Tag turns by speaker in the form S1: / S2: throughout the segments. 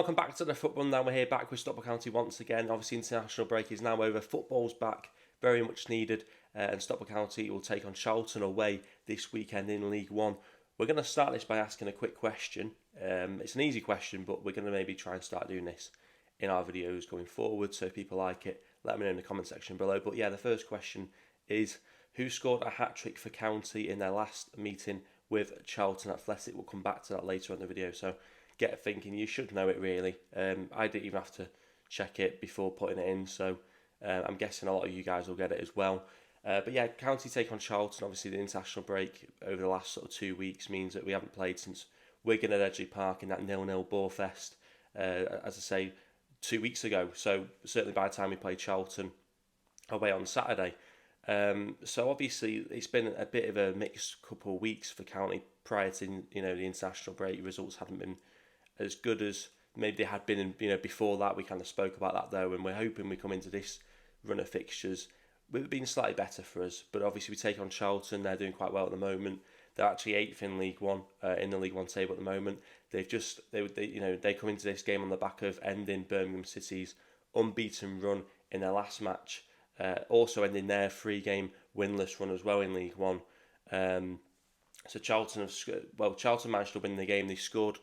S1: welcome back to the Foot Rundown. We're here back with Stockport County once again. Obviously, international break is now over. Football's back, very much needed. And Stockport County will take on Charlton away this weekend in League One. We're going to start this by asking a quick question. It's an easy question, but we're going to maybe try and start doing this in our videos going forward. So if people like it, let me know in the comment section below. But yeah, the first question is, who scored a hat-trick for County in their last meeting with Charlton Athletic? We'll come back to that later on in the video. So get thinking, you should know it really. I didn't even have to check it before putting it in, so I'm guessing a lot of you guys will get it as well. But yeah, County take on Charlton. Obviously the international break over the last sort of 2 weeks means that we haven't played since Wigan at Edgley Park in that 0-0 ball fest, as I say, 2 weeks ago. So certainly by the time we played Charlton away on Saturday. So obviously it's been a bit of a mixed couple of weeks for County prior to the international break. Results haven't been as good as maybe they had been before that. We kind of spoke about that though, and we're hoping we come into this run of fixtures with it being slightly better for us. But obviously we take on Charlton. They're doing quite well at the moment. They're actually 8th in League One, in the League One table at the moment. They come into this game on the back of ending Birmingham City's unbeaten run in their last match, also ending their 3-game winless run as well in League One. So Charlton managed to win the game. They scored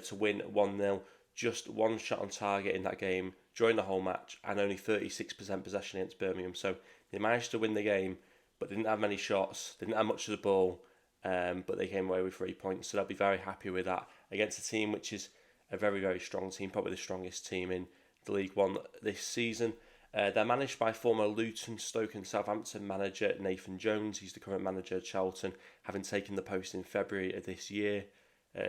S1: to win 1-0, just one shot on target in that game during the whole match, and only 36% possession against Birmingham. So they managed to win the game, but didn't have many shots, didn't have much of the ball, but they came away with 3 points. So they'll be very happy with that against a team which is a very, very strong team, probably the strongest team in the League One this season. They're managed by former Luton, Stoke and Southampton manager Nathan Jones. He's the current manager of Charlton, having taken the post in February of this year.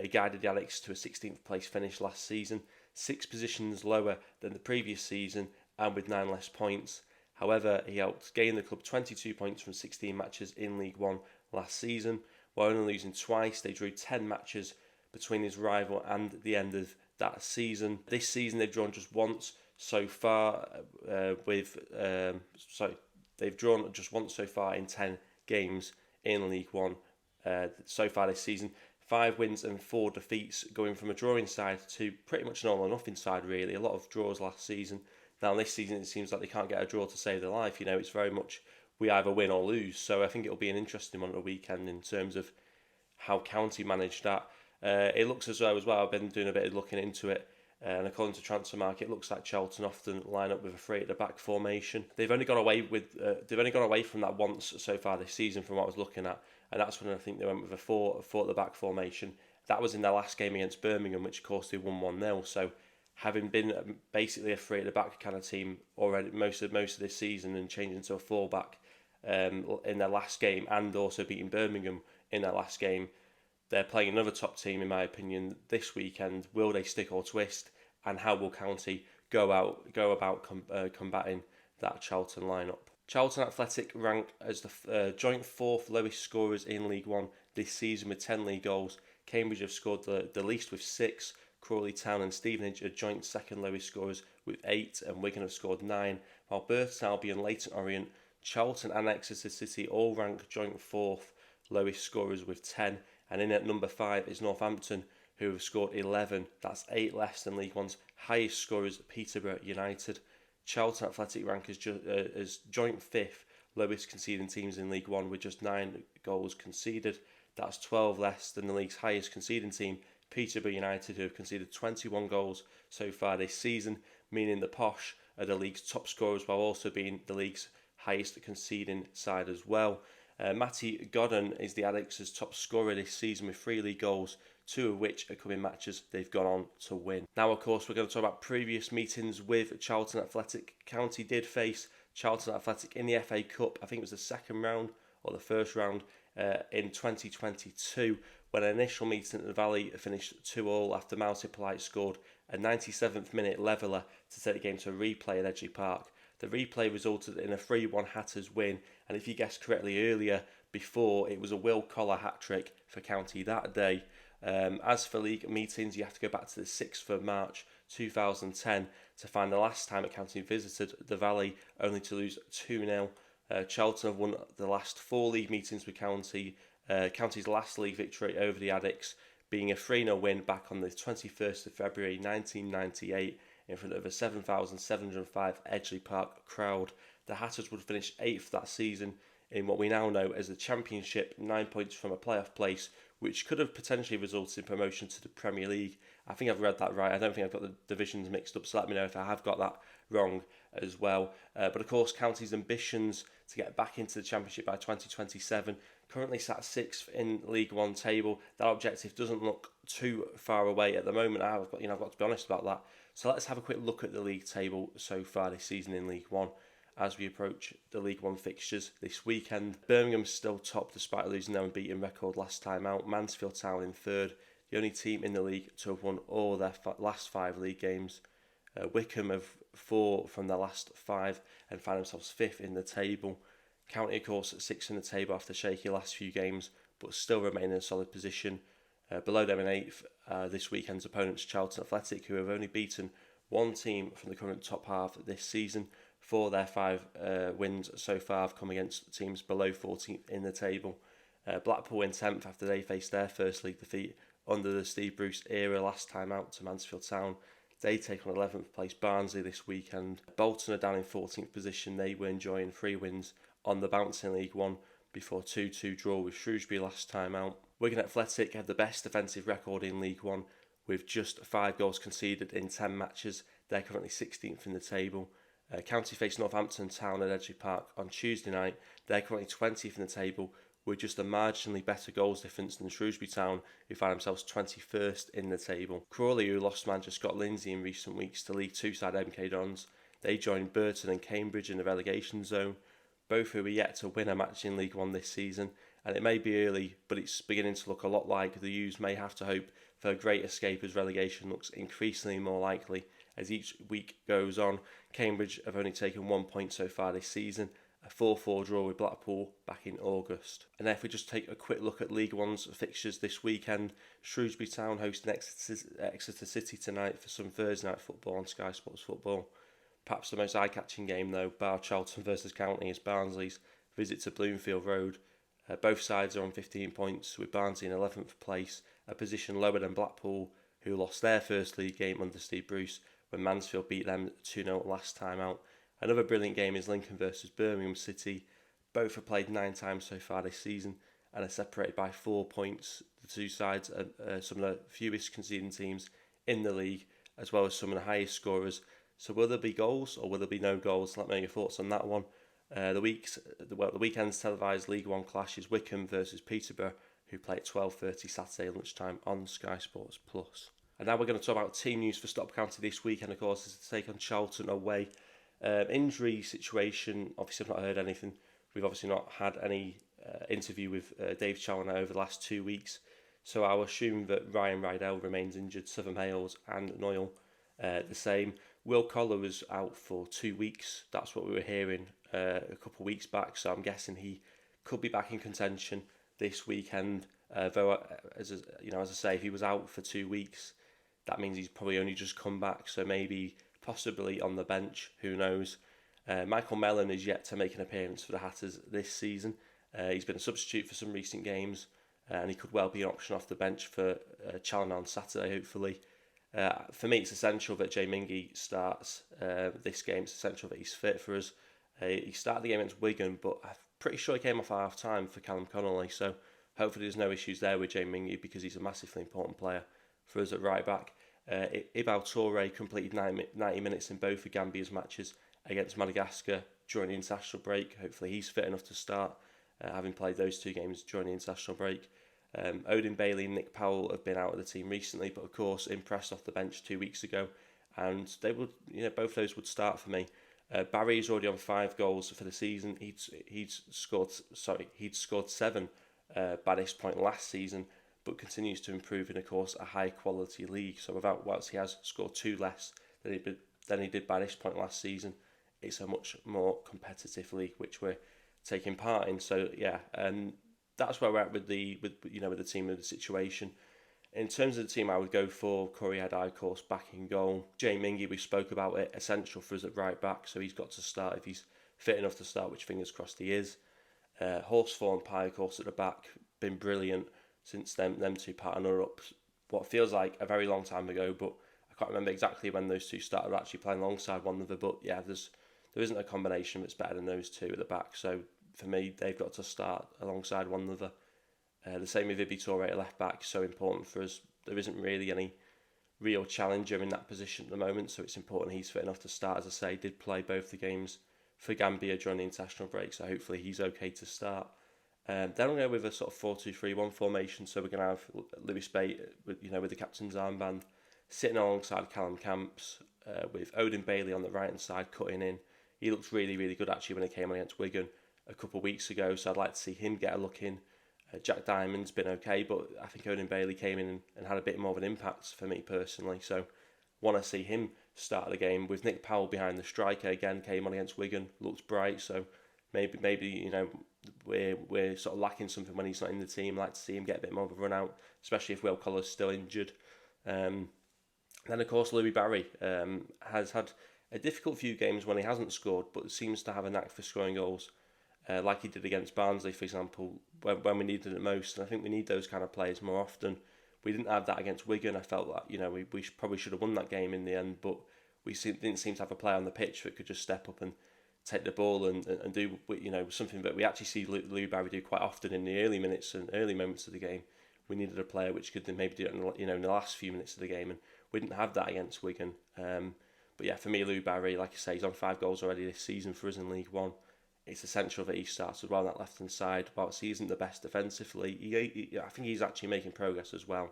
S1: He guided the Alex to a 16th place finish last season, 6 positions lower than the previous season and with 9 less points. However, he helped gain the club 22 points from 16 matches in League One last season. While only losing twice, they drew 10 matches between his rival and the end of that season. This season they've drawn just once so far they've drawn just once so far in 10 games in League One so far this season. 5 wins and 4 defeats, going from a drawing side to pretty much an all or nothing side really. A lot of draws last season. Now this season it seems like they can't get a draw to save their life. It's very much we either win or lose. So I think it'll be an interesting one at the weekend in terms of how County managed that. It looks as though as well, I've been doing a bit of looking into it, and according to Transfermarkt, it looks like Charlton often line up with a 3 at the back formation. They've only gone away from that once so far this season, from what I was looking at, and that's when I think they went with a 4 at the back formation. That was in their last game against Birmingham, which of course they won 1-0. So having been basically a 3 at the back kind of team already most of this season, and changing to a 4 back in their last game, and also beating Birmingham in their last game, they're playing another top team in my opinion this weekend. Will they stick or twist, and how will County go about combating that Charlton lineup? Charlton Athletic rank as the joint 4th lowest scorers in League One this season with 10 league goals. Cambridge have scored the least with 6. Crawley Town and Stevenage are joint 2nd lowest scorers with 8, and Wigan have scored 9. While Burton Albion, Leyton Orient, Charlton and Exeter City all rank joint 4th lowest scorers with 10. And in at number 5 is Northampton, who have scored 11. That's 8 less than League One's highest scorers, Peterborough United. Charlton Athletic rank as joint 5th lowest conceding teams in League One with just 9 goals conceded. That's 12 less than the league's highest conceding team, Peterborough United, who have conceded 21 goals so far this season, meaning the Posh are the league's top scorers while also being the league's highest conceding side as well. Matty Godden is the Addicts' top scorer this season with 3 league goals, 2 of which are coming matches they've gone on to win. Now, of course, we're going to talk about previous meetings with Charlton Athletic. County did face Charlton Athletic in the FA Cup, I think it was the second round or the first round in 2022, when an initial meeting at the Valley finished 2-2 after Mousy Polite scored a 97th minute leveller to take the game to a replay at Edgley Park. The replay resulted in a 3-1 Hatters win, and if you guessed correctly earlier, before, it was a Will Collar hat-trick for County that day. As for league meetings, you have to go back to the 6th of March 2010 to find the last time that County visited the Valley, only to lose 2-0. Charlton have won the last 4 league meetings with County. County's last league victory over the Addicts being a 3-0 win back on the 21st of February 1998 in front of a 7,705 Edgeley Park crowd. The Hatters would finish 8th that season in what we now know as the Championship, 9 points from a playoff place, which could have potentially resulted in promotion to the Premier League. I think I've read that right. I don't think I've got the divisions mixed up, so let me know if I have got that wrong as well. But of course, County's ambitions to get back into the Championship by 2027, currently sat 6th in League One table. That objective doesn't look too far away at the moment. I've got to be honest about that. So let's have a quick look at the league table so far this season in League One as we approach the League One fixtures this weekend. Birmingham's still top despite losing their unbeaten record last time out. Mansfield Town in third, the only team in the league to have won all their last 5 league games. Wickham have 4 from their last 5 and find themselves 5th in the table. County, of course, at 6th in the table after shaky last few games, but still remain in a solid position. Below them in 8th, this weekend's opponents, Charlton Athletic, who have only beaten one team from the current top half this season. 4 of their 5 wins so far have come against teams below 14th in the table. Blackpool in 10th after they faced their first league defeat under the Steve Bruce era last time out to Mansfield Town. They take on 11th place Barnsley this weekend. Bolton are down in 14th position. They were enjoying 3 wins on the bounce in League One before 2-2 draw with Shrewsbury last time out. Wigan Athletic had the best defensive record in League One with just 5 goals conceded in 10 matches. They're currently 16th in the table. County face Northampton Town at Edgeley Park on Tuesday night. They're currently 20th in the table with just a marginally better goals difference than Shrewsbury Town, who find themselves 21st in the table. Crawley, who lost manager Scott Lindsay in recent weeks to League Two side MK Dons, they joined Burton and Cambridge in the relegation zone, both who are yet to win a match in League One this season. And it may be early, but it's beginning to look a lot like the U's may have to hope for a great escape as relegation looks increasingly more likely as each week goes on. Cambridge have only taken 1 point so far this season, a 4-4 draw with Blackpool back in August. And if we just take a quick look at League One's fixtures this weekend, Shrewsbury Town hosting Exeter City tonight for some Thursday night football on Sky Sports Football. Perhaps the most eye-catching game though, bar Charlton versus County, is Barnsley's visit to Bloomfield Road. Both sides are on 15 points, with Barnsley in 11th place, a position lower than Blackpool, who lost their first league game under Steve Bruce when Mansfield beat them 2-0 last time out. Another brilliant game is Lincoln versus Birmingham City. Both have played 9 times so far this season and are separated by 4 points. The two sides are some of the fewest conceding teams in the league, as well as some of the highest scorers. So will there be goals or will there be no goals? Let me know your thoughts on that one. The weekend's televised League One clash is Wickham versus Peterborough, who play at 12:30 Saturday lunchtime on Sky Sports Plus. And now we're going to talk about team news for Stockport County this weekend, of course, is to take on Charlton away. Injury situation, obviously I've not heard anything. We've obviously not had any interview with Dave Challoner over the last 2 weeks. So I'll assume that Ryan Rydell remains injured, Southern Hales and Noyle the same. Will Collar was out for 2 weeks. That's what we were hearing a couple of weeks back. So I'm guessing he could be back in contention this weekend. Though, as I say, if he was out for 2 weeks, that means he's probably only just come back. So maybe, possibly on the bench. Who knows? Michael Mellon is yet to make an appearance for the Hatters this season. He's been a substitute for some recent games, and he could well be an option off the bench for Challoner on Saturday, hopefully. For me, it's essential that Jay Mingy starts this game. It's essential that he's fit for us. He started the game against Wigan, but I'm pretty sure he came off at half-time for Callum Connolly, so hopefully there's no issues there with Jay Mingy because he's a massively important player for us at right-back. Ibao Toure completed 90 minutes in both of Gambia's matches against Madagascar during the international break. Hopefully he's fit enough to start, having played those 2 games during the international break. Odin Bailey and Nick Powell have been out of the team recently, but of course impressed off the bench 2 weeks ago, and they would, both those would start for me. Barry is already on 5 goals for the season. He'd scored 7 by this point last season, but continues to improve in, of course, a high quality league. So whilst he has scored 2 less than he did by this point last season, it's a much more competitive league which we're taking part in. So yeah, that's where we're at with the team and the situation. In terms of the team, I would go for Corey Haddai, of course, back in goal. Jay Mingy, we spoke about it, essential for us at right back, so he's got to start if he's fit enough to start, which fingers crossed he is. Horsfall and Pye, of course, at the back, been brilliant since them two partner up what feels like a very long time ago, but I can't remember exactly when those two started actually playing alongside one another. But yeah, there isn't a combination that's better than those two at the back. So for me, they've got to start alongside one another. The same with Ibi Toure at left back, so important for us. There isn't really any real challenger in that position at the moment, so it's important he's fit enough to start. As I say, did play both the games for Gambia during the international break, so hopefully he's okay to start. Then I'll go with a sort of 4-2-3-1 formation, so we're going to have Lewis Bate, with the captain's armband, sitting alongside Callum Camps, with Odin Bailey on the right hand side cutting in. He looked really, really good actually when he came on against Wigan a couple of weeks ago, so I'd like to see him get a look in. Jack Diamond's been okay, but I think Odin Bailey came in and had a bit more of an impact for me personally, so want to see him start the game. With Nick Powell behind the striker again, came on against Wigan, looks bright, so maybe we're sort of lacking something when he's not in the team. I'd like to see him get a bit more of a run out, especially if Will Collar's still injured. Then of course Louis Barry has had a difficult few games when he hasn't scored, but seems to have a knack for scoring goals, like he did against Barnsley, for example, when we needed it most. And I think we need those kind of players more often. We didn't have that against Wigan. I felt like we probably should have won that game in the end, but we didn't seem to have a player on the pitch that could just step up and take the ball and do something that we actually see Louis Barry do quite often in the early minutes and early moments of the game. We needed a player which could then maybe do it in the last few minutes of the game, and we didn't have that against Wigan. But yeah, for me, Louis Barry, like I say, he's on 5 goals already this season for us in League One. It's essential that he starts as well on that left hand side. Whilst he isn't the best defensively, I think he's actually making progress as well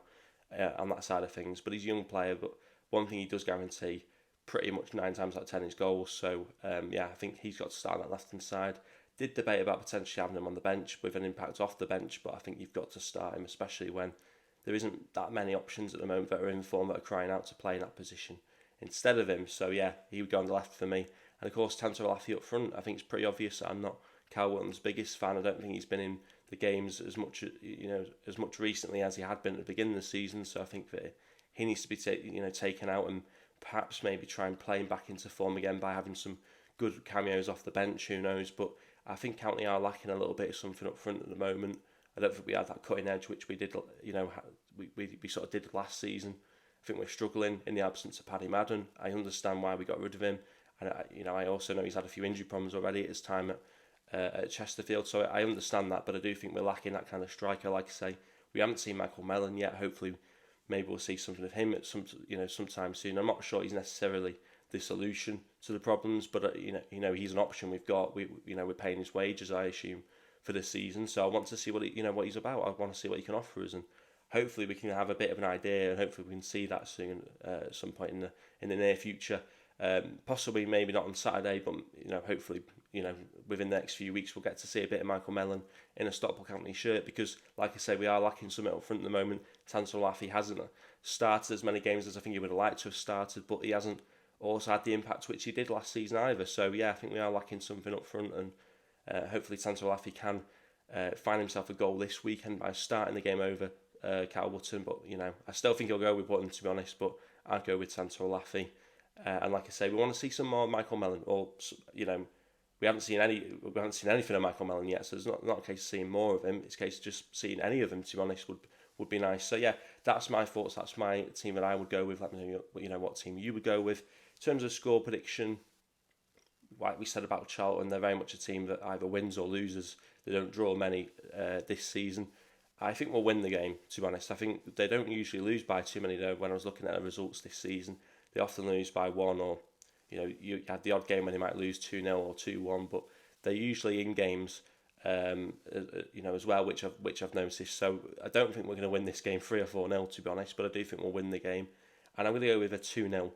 S1: on that side of things. But he's a young player, but one thing he does guarantee pretty much 9 times out of 10 is goals. So I think he's got to start on that left hand side. Did debate about potentially having him on the bench with an impact off the bench, but I think you've got to start him, especially when there isn't that many options at the moment that are in form that are crying out to play in that position instead of him. So yeah, he would go on the left for me. And of course, Tantor Alafi up front. I think it's pretty obvious that I'm not Cal Wilton's biggest fan. I don't think he's been in the games as much recently as he had been at the beginning of the season. So I think that he needs to be taken out and perhaps maybe try and play him back into form again by having some good cameos off the bench. Who knows? But I think County are lacking a little bit of something up front at the moment. I don't think we had that cutting edge which we did, we sort of did last season. I think we're struggling in the absence of Paddy Madden. I understand why we got rid of him. And I also know he's had a few injury problems already at his time at Chesterfield, so I understand that. But I do think we're lacking that kind of striker. Like I say, we haven't seen Michael Mellon yet. Hopefully, maybe we'll see something of him at sometime soon. I'm not sure he's necessarily the solution to the problems, but he's an option we've got. We're paying his wages, I assume, for this season. So I want to see what he's about. I want to see what he can offer us, and hopefully we can have a bit of an idea, and hopefully we can see that soon at some point in the near future. Possibly maybe not on Saturday, but hopefully within the next few weeks we'll get to see a bit of Michael Mellon in a Stockport County shirt, because like I say, we are lacking something up front at the moment. Tantor Alafi hasn't started as many games as I think he would have liked to have started, but he hasn't also had the impact which he did last season either. So yeah, I think we are lacking something up front, and hopefully Tantor Alafi can find himself a goal this weekend by starting the game over Cal Wootton. But I still think he'll go with Wootton, to be honest, but I'd go with Tantor Alafi. And like I say, we want to see some more Michael Mellon, or we haven't seen anything of Michael Mellon yet, so it's not a case of seeing more of him. It's a case of just seeing any of them, to be honest, would be nice. So yeah, that's my thoughts. That's my team that I would go with. Let me know what team you would go with. In terms of score prediction, like we said about Charlton, they're very much a team that either wins or loses. They don't draw many this season. I think we'll win the game, to be honest. I think they don't usually lose by too many, though. When I was looking at the results this season, they often lose by 1, or you had the odd game when they might lose 2-0 or 2-1, but they're usually in games as well, which I've noticed. So I don't think we're going to win this game 3 or 4-0, to be honest, but I do think we'll win the game, and I'm going to go with a 2-0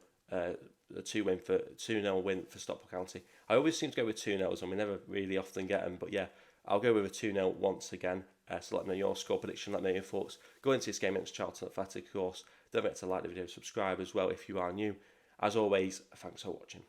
S1: 2-0 win for Stockport County. I always seem to go with 2-0s, and we never really often get them, but yeah, I'll go with a 2-0 once again. So let me know your score prediction, let me know your thoughts. Go into this game against Charlton Athletic, of course. Don't forget to like the video, subscribe as well if you are new. As always, thanks for watching.